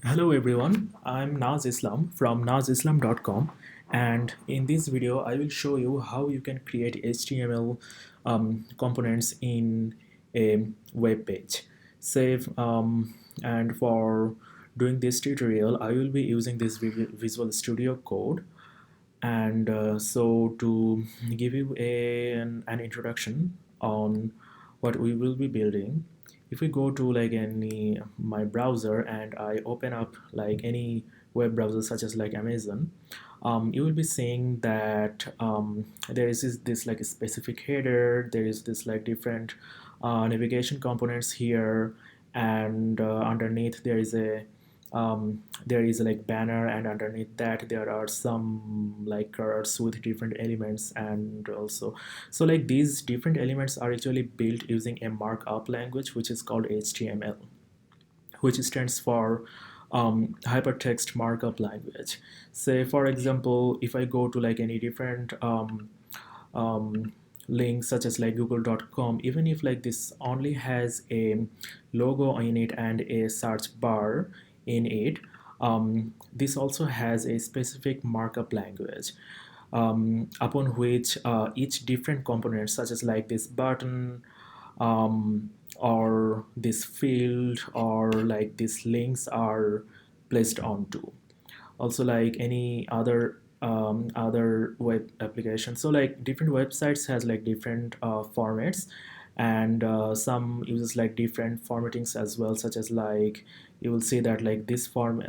Hello everyone, I'm Naz Islam from nazislam.com, and in this video I will show you how you can create HTML components in a web page. Save and for doing this tutorial I will be using this Visual Studio Code, and so to give you an introduction on what we will be building, if we go to like any my browser and I open up like any web browser such as like Amazon, you will be seeing that there is this like a specific header, there is this like different navigation components here, and underneath there is a like banner, and underneath that there are some like cards with different elements. And also, so like these different elements are actually built using a markup language which is called HTML, which stands for hypertext markup language. Say for example, if I go to like any different um, link such as like google.com, even if like this only has a logo in it and a search bar in it, this also has a specific markup language upon which each different component such as like this button, or this field, or like these links are placed onto. Also like any other web application, so like different websites has like different formats, and some uses like different formattings as well, such as like you will see that like this format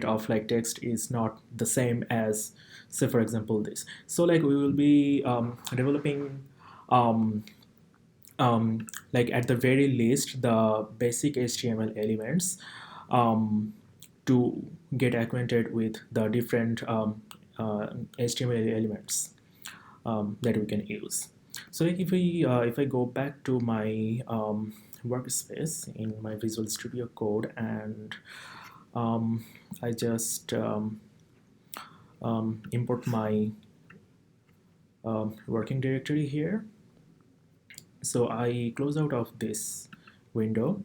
of like text is not the same as, say for example, this. So like we will be developing um, like at the very least the basic HTML elements, um, to get acquainted with the different HTML elements that we can use. So like if I go back to my workspace in my Visual Studio Code, and I just import my working directory here. So I close out of this window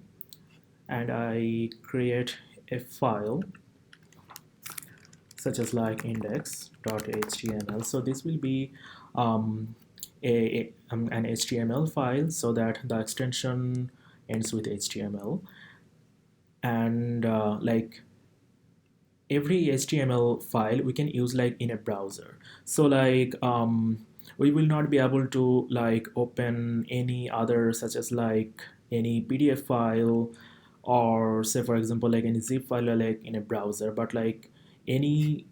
and I create a file such as like index.html. So this will be um, an HTML file, so that the extension ends with HTML, and like every HTML file we can use like in a browser. So like we will not be able to like open any other, such as like any PDF file, or say for example like any zip file like in a browser, but like any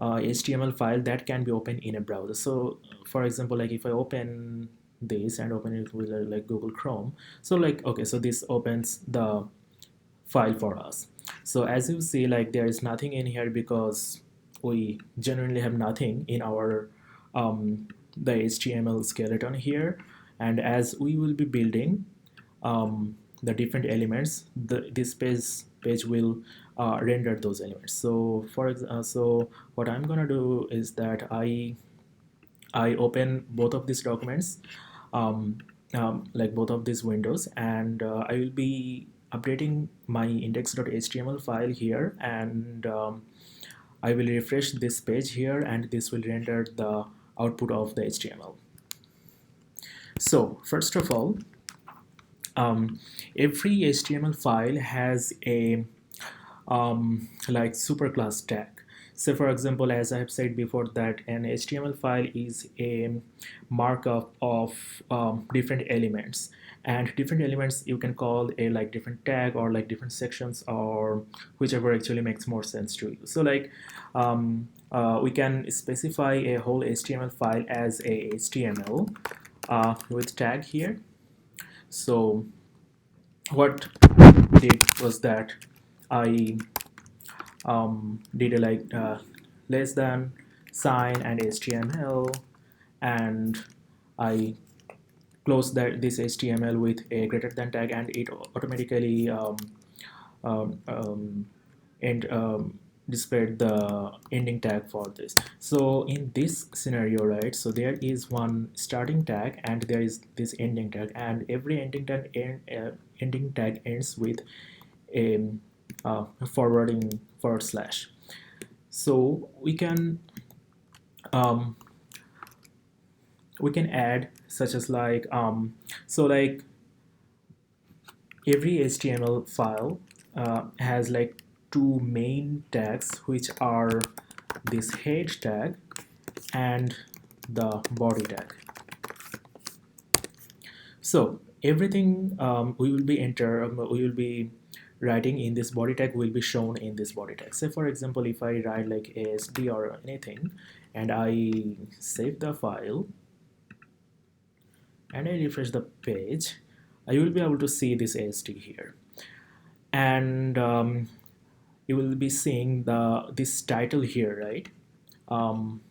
HTML file that can be opened in a browser. So for example, like if I open this and open it with like Google Chrome, so like okay, so this opens the file for us. So as you see, like there is nothing in here because we genuinely have nothing in our the HTML skeleton here. And as we will be building the different elements, this page will render those elements. So so what I'm gonna do is that I open both of these documents, um, like both of these windows, and I will be updating my index.html file here, and I will refresh this page here, and this will render the output of the HTML. So first of all, every HTML file has a like superclass tag. So for example, as I have said before, that an HTML file is a markup of different elements, and different elements you can call a like different tag or like different sections, or whichever actually makes more sense to you. So like we can specify a whole HTML file as a HTML with tag here. So what I did was that I did a like less than sign and HTML, and I close this HTML with a greater than tag, and it automatically end displayed the ending tag for this. So in this scenario, right, so there is one starting tag and there is this ending tag, and every ending tag ends with a forwarding forward slash. So um, we can add such as like so like every HTML file has like two main tags, which are this head tag and the body tag. So everything we will be writing in this body tag will be shown in this body tag. Say for example, if I write like ASD or anything and I save the file and I refresh the page, I will be able to see this ASD here. And you will be seeing this title here, right? Um,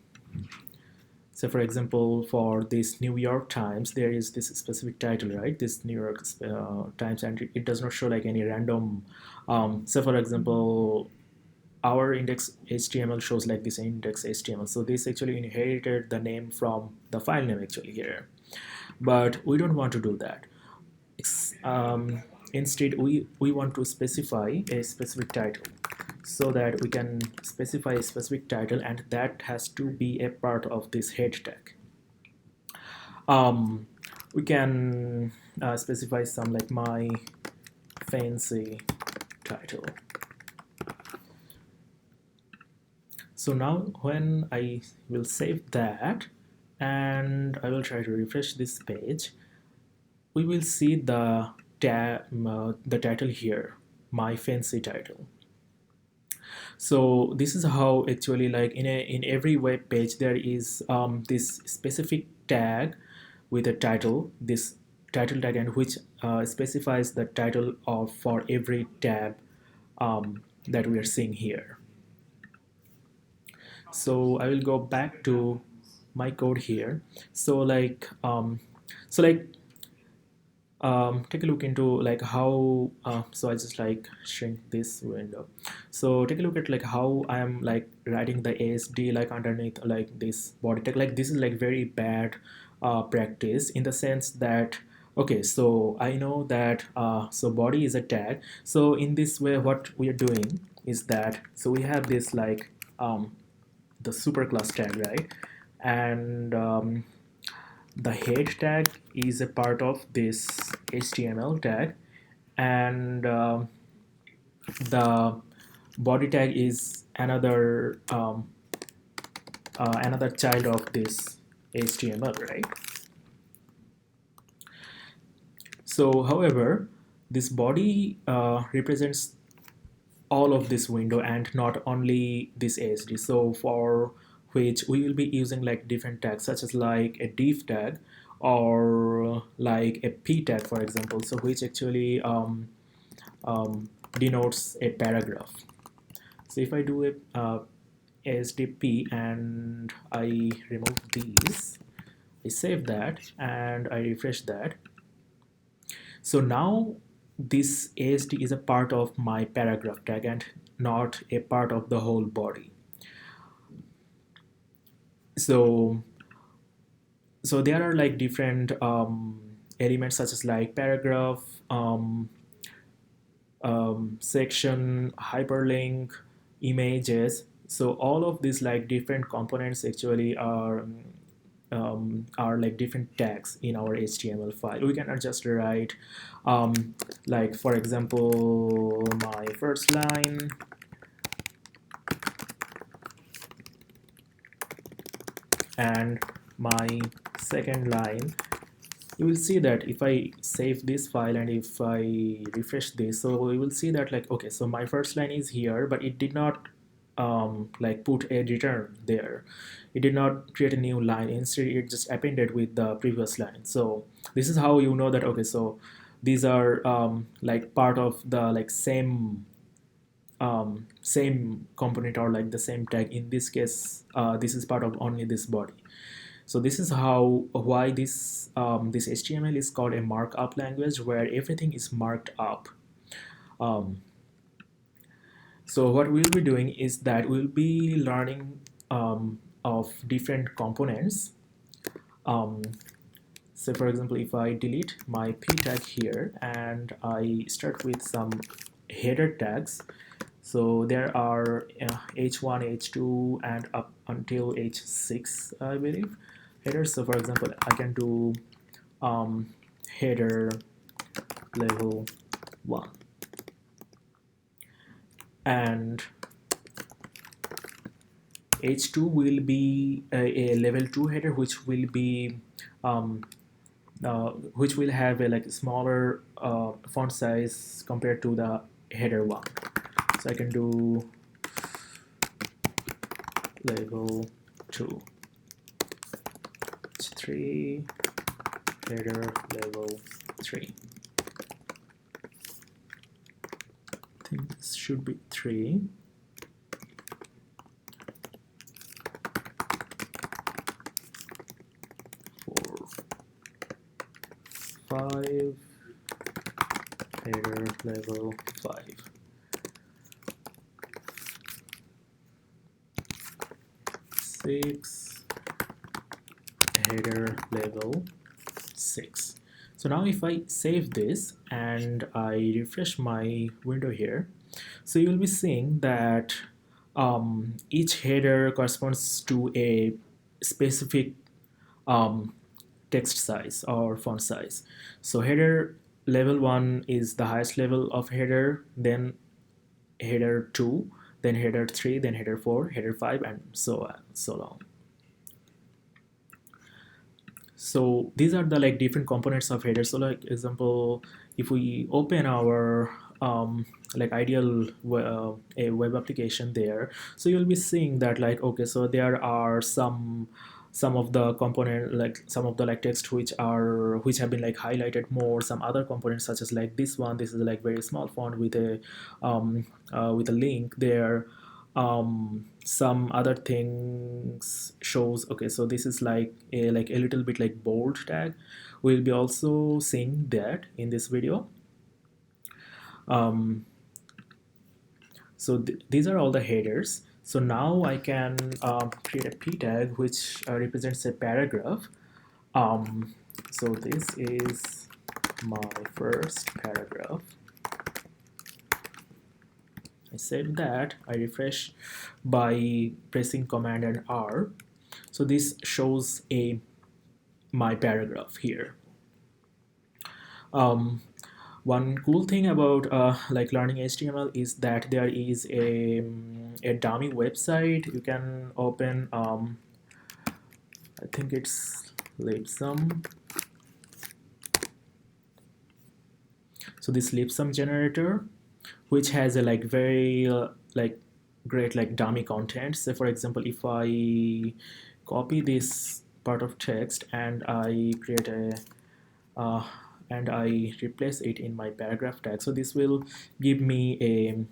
so for example, for this New York Times, there is this specific title, right? This New York Times, and it does not show like any random. So for example, our index HTML shows like this index HTML. So this actually inherited the name from the file name actually here. But we don't want to do that. Instead, we want to specify a specific title, so that we can specify a specific title, and that has to be a part of this head tag. We can specify some like my fancy title. So now when I will save that and I will try to refresh this page, we will see the title here, my fancy title. So this is how actually like in every web page there is this specific tag with a title, this title tag, and which specifies the title of for every tab that we are seeing here. So I will go back to my code here. So like take a look into like how so I just like shrink this window. So take a look at like how I am like writing the ASD like underneath like this body tag. Like this is like very bad practice, in the sense that okay, so I know that so body is a tag. So in this way what we are doing is that, so we have this like the superclass tag, right? And the head tag is a part of this HTML tag, and the body tag is another child of this HTML, right? So however, this body represents all of this window and not only this ASD. So for which we will be using like different tags, such as like a div tag or like a p tag, for example, so which actually denotes a paragraph. So if I do a ASDP and I remove these, I save that and I refresh that. So now this ASD is a part of my paragraph tag and not a part of the whole body. So there are like different elements, such as like paragraph, section, hyperlink, images. So all of these like different components actually are like different tags in our HTML file. We can just write like for example my first line and my second line. You will see that if I save this file and if I refresh this, so we will see that like okay, so my first line is here, but it did not like put a return there. It did not create a new line. Instead, it just appended with the previous line. So this is how you know that okay, so these are like part of the like same component or like the same tag. In this case, this is part of only this body. So this is why this HTML is called a markup language, where everything is marked up. Um, So what we'll be doing is that we'll be learning of different components. So for example, if I delete my p tag here and I start with some header tags, so there are h1, h2, and up until h6, I believe, headers. So for example, I can do header level 1, and h2 will be a level 2 header, which will be which will have a like smaller font size compared to the header 1. So I can do level 2, h3, header level 3. I think this should be 3. 5, header level 5. 6, header level 6. So now if I save this and I refresh my window here, so you will be seeing that each header corresponds to a specific text size or font size. So header level 1 is the highest level of header, then header 2, then header 3, then header 4, header 5, and so on, so on. So these are the like different components of header. So like example, if we open our like ideal a web application there, so you'll be seeing that like, okay, so there are some of the component, like some of the like text which have been like highlighted more. Some other components such as like this one, this is like very small font with a link there. Some other things shows, okay, so this is like a little bit like bold tag. We'll be also seeing that in this video. So these are all the headers. So now I can create a p tag which represents a paragraph. So this is my first paragraph. I save that, I refresh by pressing Command and R. So this shows my paragraph here. One cool thing about like learning HTML is that there is a dummy website you can open. I think it's Lipsum. So this Lipsum generator, which has a like very like great like dummy content. So for example, if I copy this part of text and I create a and I replace it in my paragraph tag, so this will give me a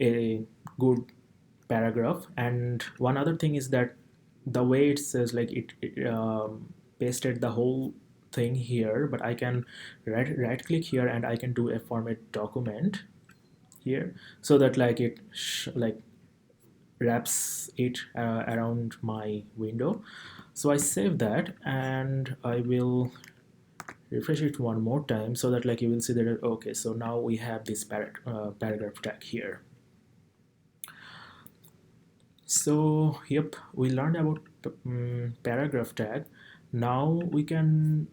a good paragraph. And one other thing is that the way it says, like it pasted the whole thing here, but I can right click here and I can do a format document here, so that like it like wraps it around my window. So I save that and I will refresh it one more time, so that like you will see that, okay, so now we have this paragraph tag here. So yep, we learned about paragraph tag. Now we can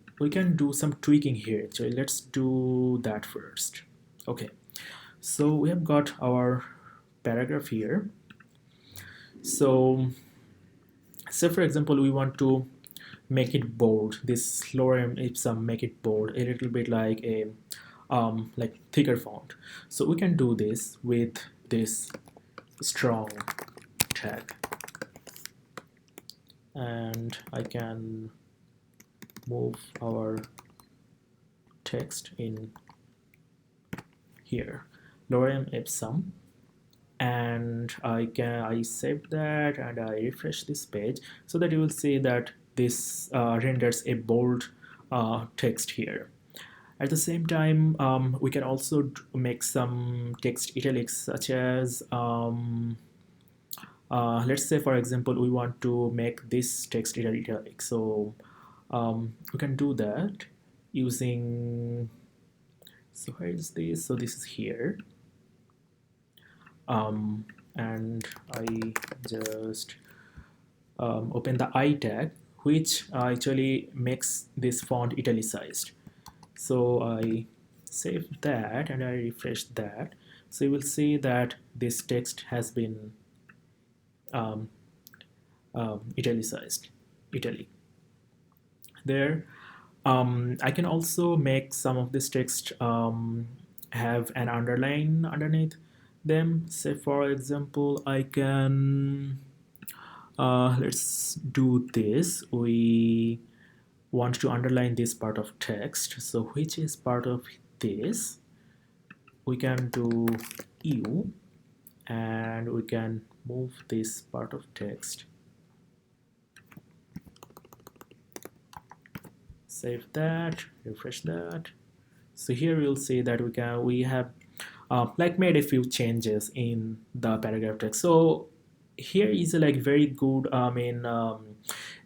do some tweaking here. So let's do that first. Okay, so we have got our paragraph here. So for example, we want to make it bold. This lorem ipsum make it bold, a little bit like a like thicker font. So we can do this with this strong tag, and I can move our text in here, lorem ipsum, and I save that and I refresh this page, so that you will see that this renders a bold text here. At the same time, we can also make some text italics, such as let's say, for example, we want to make this text italic. So we can do that using, so where is this? So this is here. And I just open the I tag, which actually makes this font italicized. So I save that and I refresh that. So you will see that this text has been um, italicized, italic. There, I can also make some of this text have an underline underneath them. Say, for example, I can let's do this. We want to underline this part of text. So which is part of this? We can do U, and we can move this part of text. Save that, refresh that. So here you'll see that we have like made a few changes in the paragraph text. So here is a like very good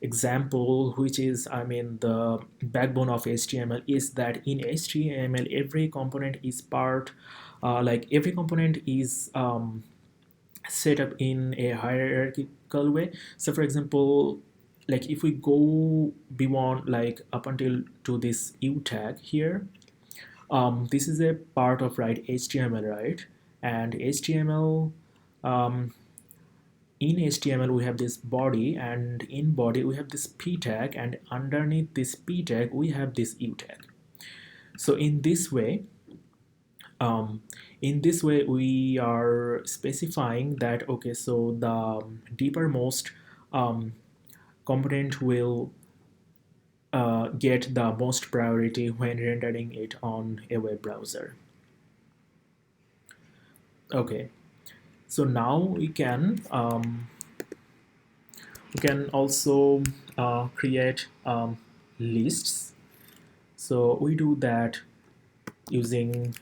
example, which is the backbone of HTML, is that in HTML every component is part like every component is set up in a hierarchical way. So for example, like if we go beyond, like up until to this U tag here, this is a part of HTML, right? And HTML, in HTML we have this body, and in body we have this p tag, and underneath this p tag we have this U tag. So in this way we are specifying that, okay, so the deepermost component will get the most priority when rendering it on a web browser. Okay, so now we can also create lists. So we do that using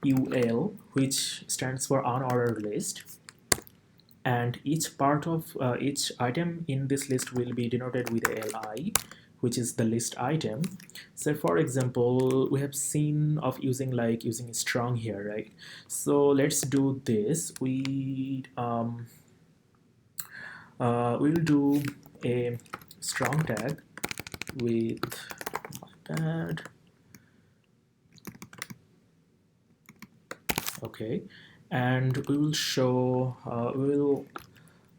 UL, which stands for unordered list, and each part of each item in this list will be denoted with a li, which is the list item. So for example, we have seen of using strong here, right? So let's do this. We'll do a strong tag with, my bad, okay, and we will show we will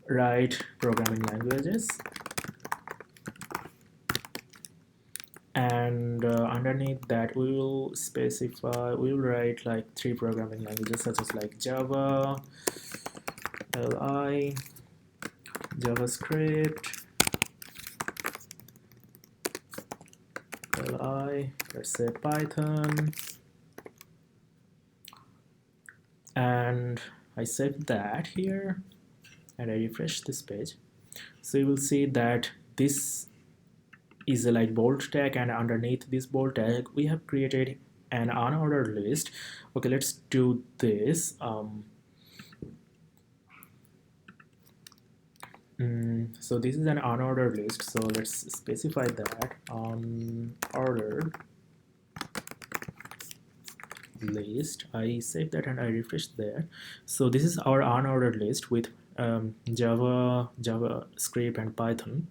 write programming languages, and underneath that we will specify, we will write like 3 programming languages, such as like Java, Li, JavaScript, Li, let's say Python, and I save that here and I refresh this page. So you will see that this is a like bold tag, and underneath this bold tag we have created an unordered list. Okay, let's do this. So this is an unordered list, so let's specify that unordered list. I save that and I refresh there. So this is our unordered list with Java, JavaScript, and Python.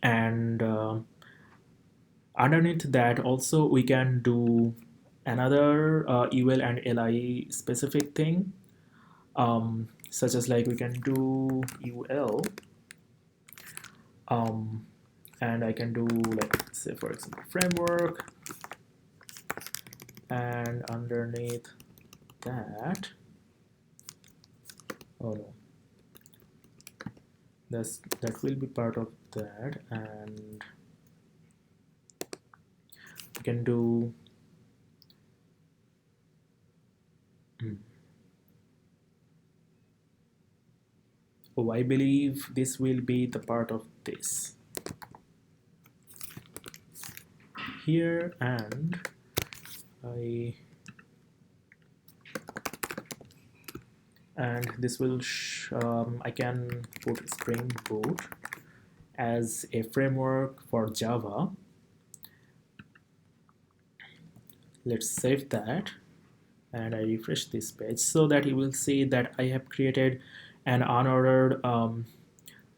And underneath that also we can do another UL and LI specific thing, such as like we can do UL, and I can do, like, say for example, framework, and underneath that, oh no, that will be part of that, and we can do oh, I believe this will be the part of this. here, and this will I can put Spring Boot as a framework for Java. Let's save that, and I refresh this page so that you will see that I have created an unordered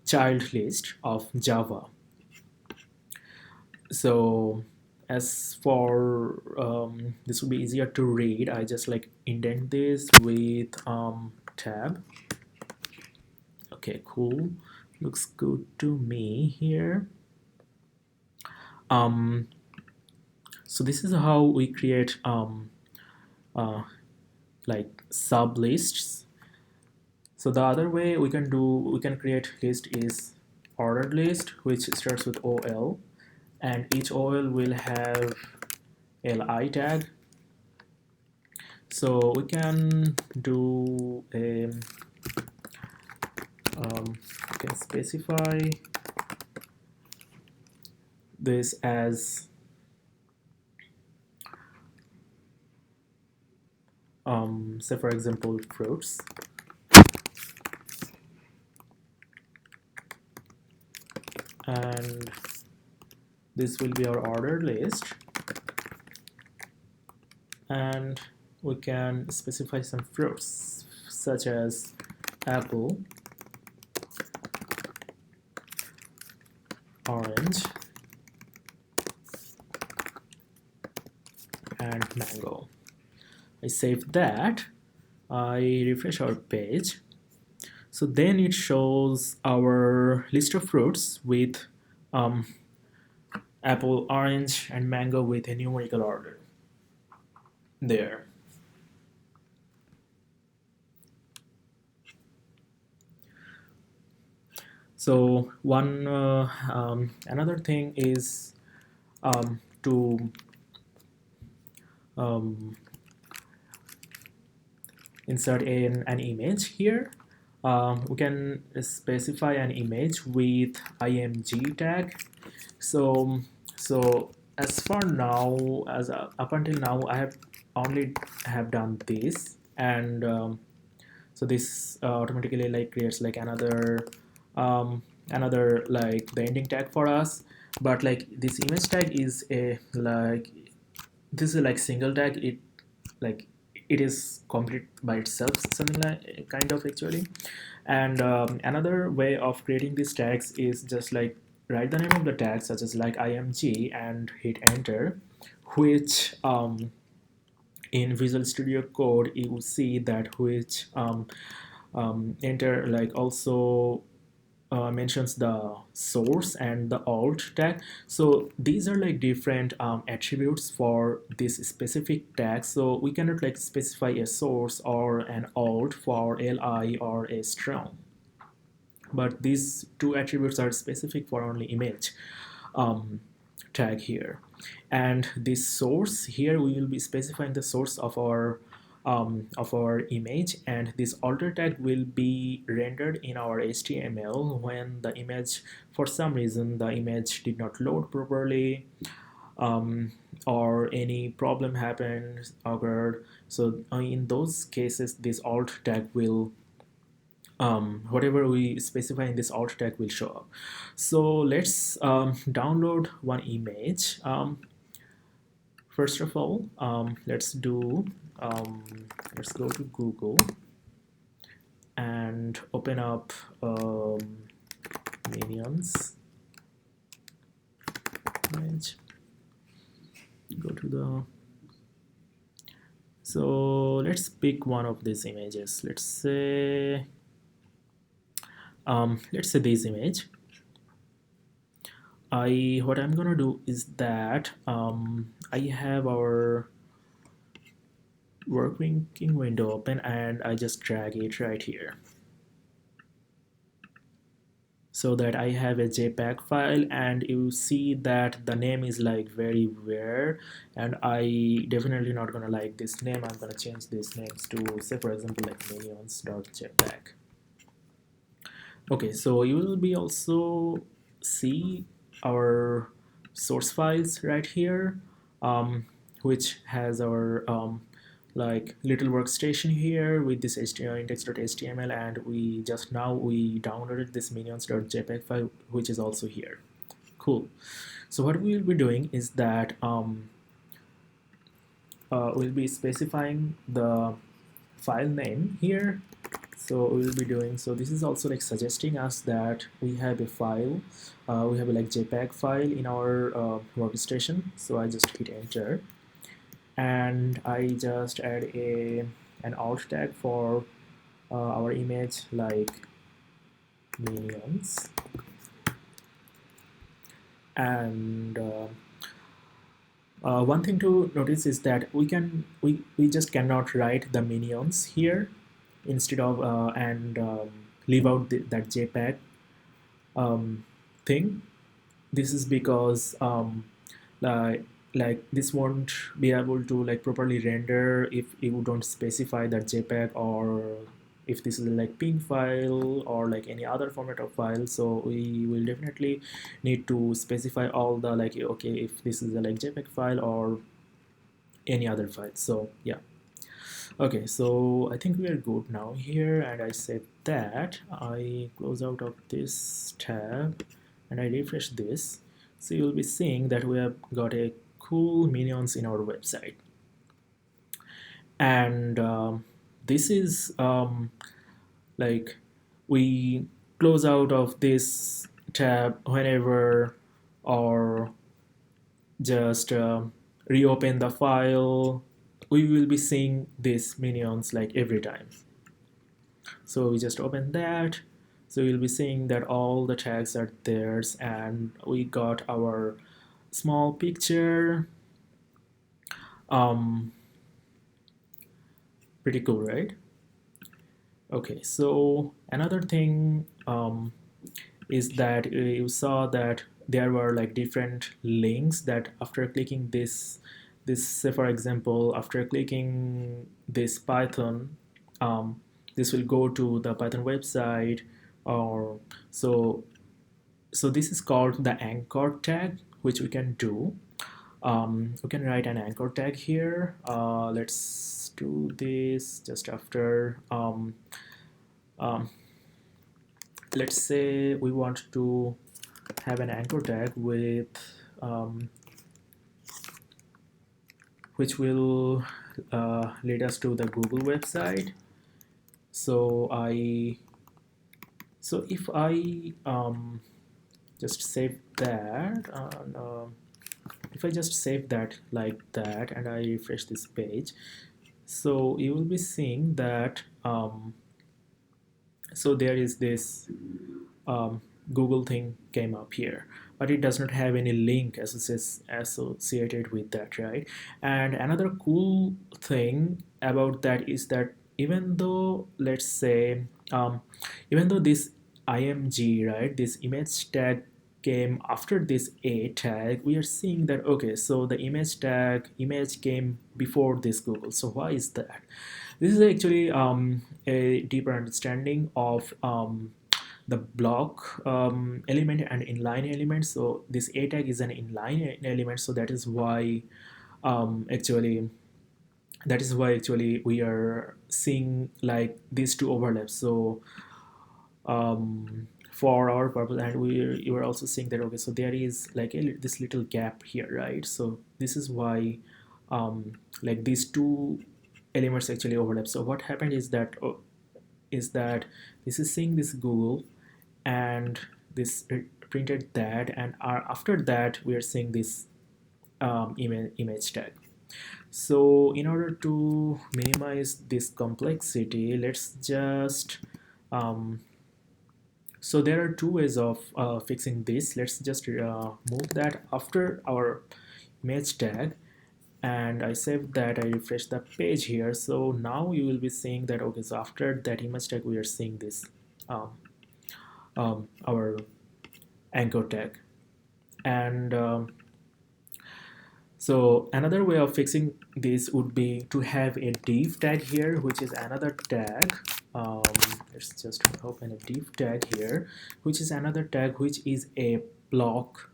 child list of Java. So as for this will be easier to read, I just like indent this with tab. Okay, cool, looks good to me here. So this is how we create like sub lists. So the other way we can create list is ordered list, which starts with OL, and each OL will have li tag. So we can do a we can specify this as say for example fruits, and this will be our ordered list, and we can specify some fruits such as apple, orange, and mango. I save that, I refresh our page. So then it shows our list of fruits with apple, orange, and mango with a numerical order there. So one another thing is to insert an image here. We can specify an image with img tag. So as for now, up until now, I have only done this, and so this automatically like creates like another like the ending tag for us. But like this image tag is a like this is like single tag. It is complete by itself, something like kind of actually. And another way of creating these tags is just like write the name of the tag such as like img and hit enter, which in Visual Studio Code you will see that which enter like also mentions the source and the alt tag. So these are like different attributes for this specific tag. So we cannot like specify a source or an alt for li or a string, but these two attributes are specific for only image tag here. And this source here, we will be specifying the source of our image, and this alter tag will be rendered in our HTML when the image, for some reason the image did not load properly, or any problem occurred. So in those cases this alt tag will whatever we specify in this alt tag will show up. So let's download one image. First of all, let's go to Google and open up Minions image. Go to the, so let's pick one of these images. Let's say this image. What I'm gonna do is that I have our working window open, and I just drag it right here so that I have a JPEG file, and you see that the name is like very weird, and I definitely not gonna like this name. I'm gonna change these names to, say for example, like minions.jpg. Okay, so you will be also see our source files right here, which has our like little workstation here with this index.html, and we downloaded this minions.jpg file, which is also here. Cool. So what we will be doing is that we'll be specifying the file name here. So we will be doing, so this is also like suggesting us that we have a file, we have a like JPEG file in our workstation. So I just hit enter, and I just add an alt tag for our image like minions, and one thing to notice is that we just cannot write the minions here instead of leave out that JPEG thing. This is because like this won't be able to like properly render if you don't specify that JPEG, or if this is like PNG file or like any other format of file. So we will definitely need to specify all the like, okay, if this is a like JPEG file or any other file. So yeah. Okay, so I think we are good now here, and I save that. I close out of this tab and I refresh this. So you'll be seeing that we have got a cool minions in our website. And this is like we close out of this tab whenever, or just reopen the file, we will be seeing these minions like every time. So we just open that, so you'll be seeing that all the tags are there, and we got our small picture. Pretty cool, right? Okay, so another thing is that you saw that there were like different links that after clicking this say for example, after clicking this Python, this will go to the Python website, or so this is called the anchor tag, which we can do. We can write an anchor tag here. Let's do this just after let's say we want to have an anchor tag with which will lead us to the Google website. So if I just save that, if I just save that like that and I refresh this page, so you will be seeing that so there is this Google thing came up here, but it does not have any link associated with that, right? And another cool thing about that is that even though, let's say, even though this img, right, this image tag came after this a tag, we are seeing that, okay, so the image tag image came before this Google. So why is that? This is actually a deeper understanding of the block element and inline element. So this a tag is an inline element, so that is why actually we are seeing like these two overlaps. So for our purpose, and you are also seeing that, okay, so there is like this little gap here, right? So this is why like these two elements actually overlap. So what happened is that this is seeing this Google, and this printed that, and after that we are seeing this image tag. So in order to minimize this complexity, let's just so there are two ways of fixing this. Let's just move that after our image tag, and I save that, I refresh the page here. So now you will be seeing that, okay, so after that image tag we are seeing this our anchor tag. And so another way of fixing this would be to have a div tag here, which is another tag. Let's just open a div tag here, which is another tag, which is a block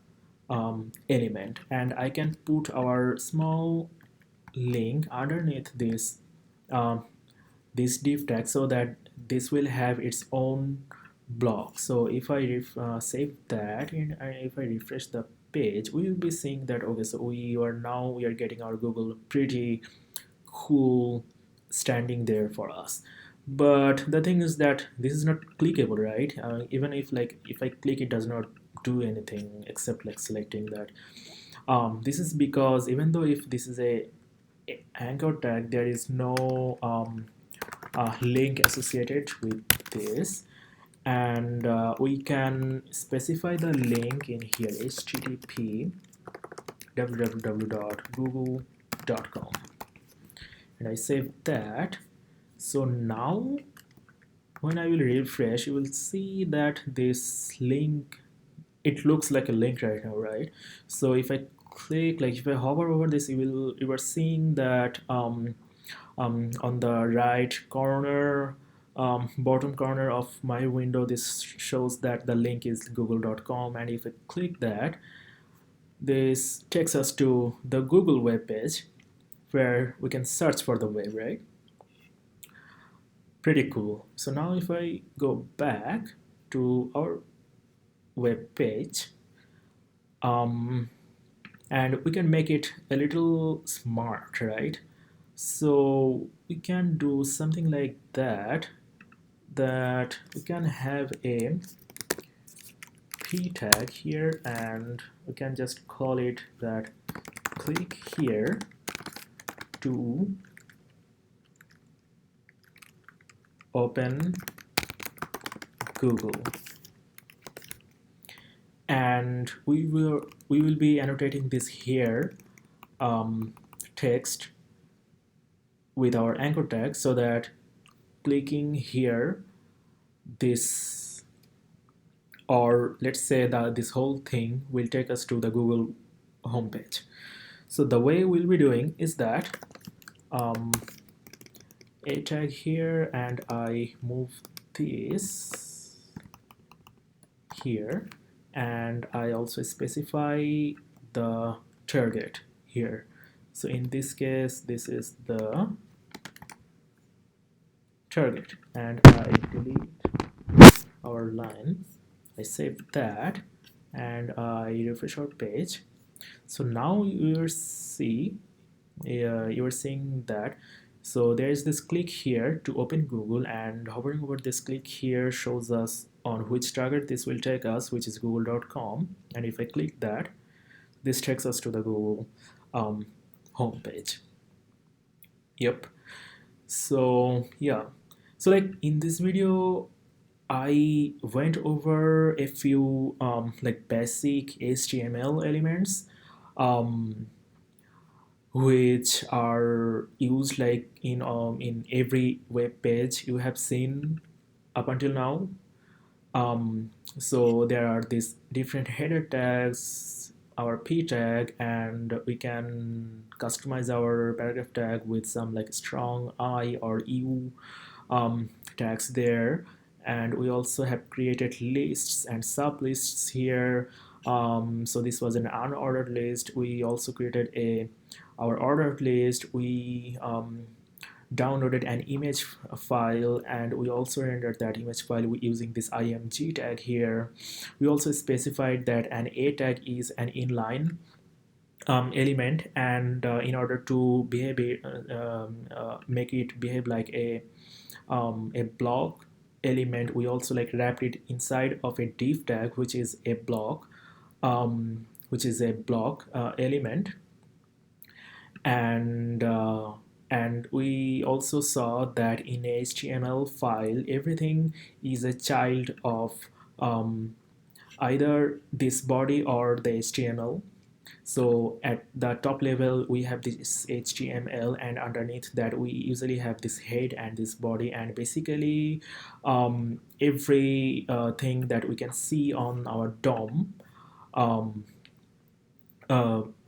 element, and I can put our small link underneath um, this div tag so that this will have its own block. So if I save that and if I refresh the page, we will be seeing that okay, so we are getting our Google pretty cool standing there for us. But the thing is that this is not clickable, right? Even if I click, it does not do anything except like selecting that. This is because even though if this is a anchor tag, there is no link associated with this, and we can specify the link in here, http www.google.com, and I save that. So now when I will refresh, you will see that this link, it looks like a link right now, right? So if I click, like if I hover over this, you are seeing that on the right corner, bottom corner of my window, this shows that the link is google.com, and if I click that, this takes us to the Google web page where we can search for the web, right? Pretty cool. So now if I go back to our web page, um, and we can make it a little smart, right? So we can do something like that, that we can have a p tag here, and we can just call it that click here to open Google, and we will be annotating this here text with our anchor tag, so that clicking here, this, or let's say that this whole thing will take us to the Google homepage. So the way we'll be doing is that a tag here, and I move this here, and I also specify the target here. So in this case, this is the target, and I delete our line. I save that, and I refresh our page. So now you are seeing that. So there is this click here to open Google, and hovering over this click here shows us on which target this will take us, which is google.com. And if I click that, this takes us to the Google homepage. Yep. So yeah. So like in this video, I went over a few like basic HTML elements which are used like in every web page you have seen up until now. So there are these different header tags, our p tag, and we can customize our paragraph tag with some like strong I or U tags there. And we also have created lists and sublists here. So this was an unordered list. We also created our ordered list. We downloaded an image file, and we also rendered that image file using this img tag here. We also specified that an a tag is an inline element, and in order to make it behave like a block element, we also like wrapped it inside of a div tag, which is a block element. And we also saw that in a HTML file, everything is a child of either this body or the HTML. So at the top level, we have this HTML, and underneath that, we usually have this head and this body, and basically every thing that we can see on our DOM,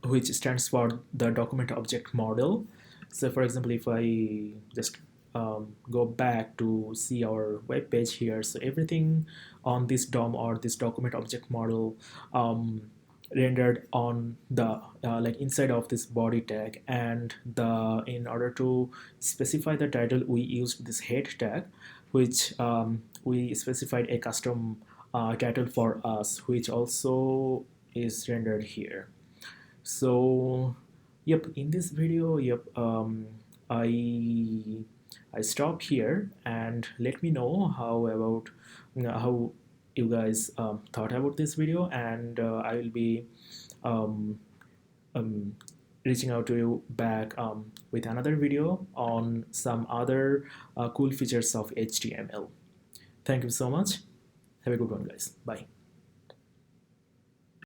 which stands for the document object model. So for example, if I just go back to see our web page here, so everything on this DOM or this document object model rendered on the like inside of this body tag, and in order to specify the title we used this head tag, which we specified a custom title for us, which also is rendered here. So yep, in this video, yep, I stop here, and let me know how about how you guys thought about this video, and I will be um, um, reaching out to you back with another video on some other cool features of HTML. Thank you so much. Have a good one, guys. Bye.